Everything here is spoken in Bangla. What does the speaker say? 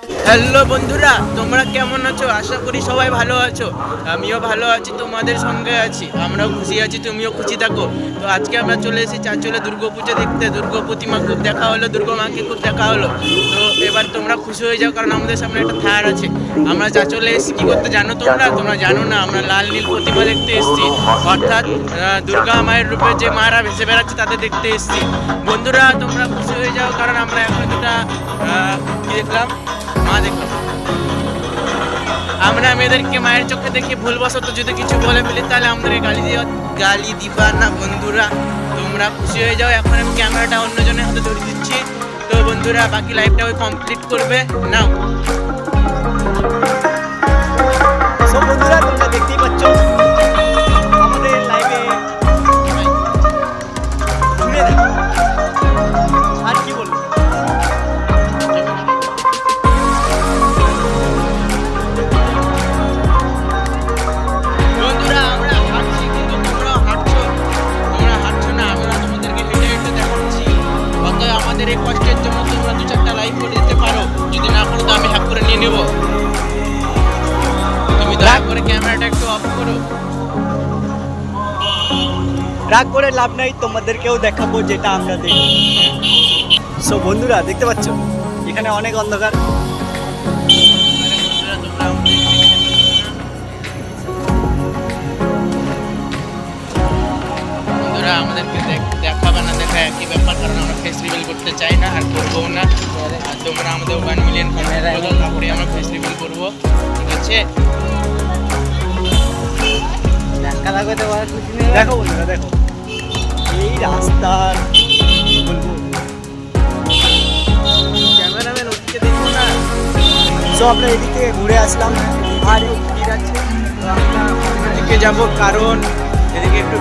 হ্যালো বন্ধুরা, তোমরা কেমন আছো? আশা করি সবাই ভালো আছো। আমিও ভালো আছি, তোমাদের সঙ্গে আছি। আমরাও খুশি আছি, তুমিও খুশি থাকো। তো আজকে আমরা চলে এসেছি চাঁচলে দুর্গাপুজো দেখতে। দুর্গা প্রতিমা খুব দেখা হলো, দুর্গা মাকে খুব দেখা হলো। তো এবার তোমরা খুশি হয়ে যাও, কারণ আমাদের সামনে একটা থার আছে। আমরা চাঁচলে এসেছি কী করতে জানো তোমরা জানো না, আমরা লাল নীল প্রতিমা দেখতে এসেছি। অর্থাৎ দুর্গা মায়ের রূপে যে মারা ভেসে বেড়াচ্ছে তাদের দেখতে এসেছি। বন্ধুরা তোমরা খুশি হয়ে যাও, কারণ আমরা এখন দুটা কি দেখলাম, মা দেখলাম। আমরা মেয়েদেরকে মায়ের চোখে দেখে ভুলবশত যদি কিছু বলে ফেলি তাহলে আমাদেরকে গালি দিবা না বন্ধুরা। তোমরা খুশি হয়ে যাও। এখন আমি ক্যামেরাটা অন্যজনের হাতে ধরে দিচ্ছি। তো বন্ধুরা বাকি লাইভটা ওই কমপ্লিট করবে নাও। সব বন্ধুরা তোমরা দেখতেই পাচ্ছ আমাদের লাইভে ঘুরে দেখো। আর কি বলবো, বন্ধুরা আমরা হাঁটছি, কিন্তু তোমরাও হাঁটছো। তোমরা হাঁটছো না, আমরা তোমাদেরকে হেঁটে হেঁটে দেখাচ্ছি। অতএব আমাদের এই কষ্টের জন্য তোমরা 2-4টা লাইভ করে দিতে পারো। যদি না করো তো আমি হ্যাক করে নিয়ে নেবো। তুমি দয়া করে ক্যামেরাটা একটু অফ করো। রাগ করে লাভ নাই, তোমাদেরকেও দেখাবো যেটা আমরা দেখি। সো বন্ধুরা দেখতে পাচ্ছ এখানে অনেক অন্ধকার। বন্ধুরা আমাদেরকে দেখাবে না দেখা একই ব্যাপার, কারণ আমরা ফেস রিভিল করতে চাই না আর করবো না। আর তোমরা আমাদের 1 মিলিয়ন তারপরে আমরা ফেস রিভিল করবো, ঠিক আছে? দেখো বন্ধুরা দেখো এই রাস্তার কি বলবো, ক্যামেরাম্যান ওদিকে দেখো না। সো আমরা এদিক থেকে ঘুরে আসলাম আর এই ভিড় আছে। তো আমরা এদিকে যাবো, কারণ এদিকে একটু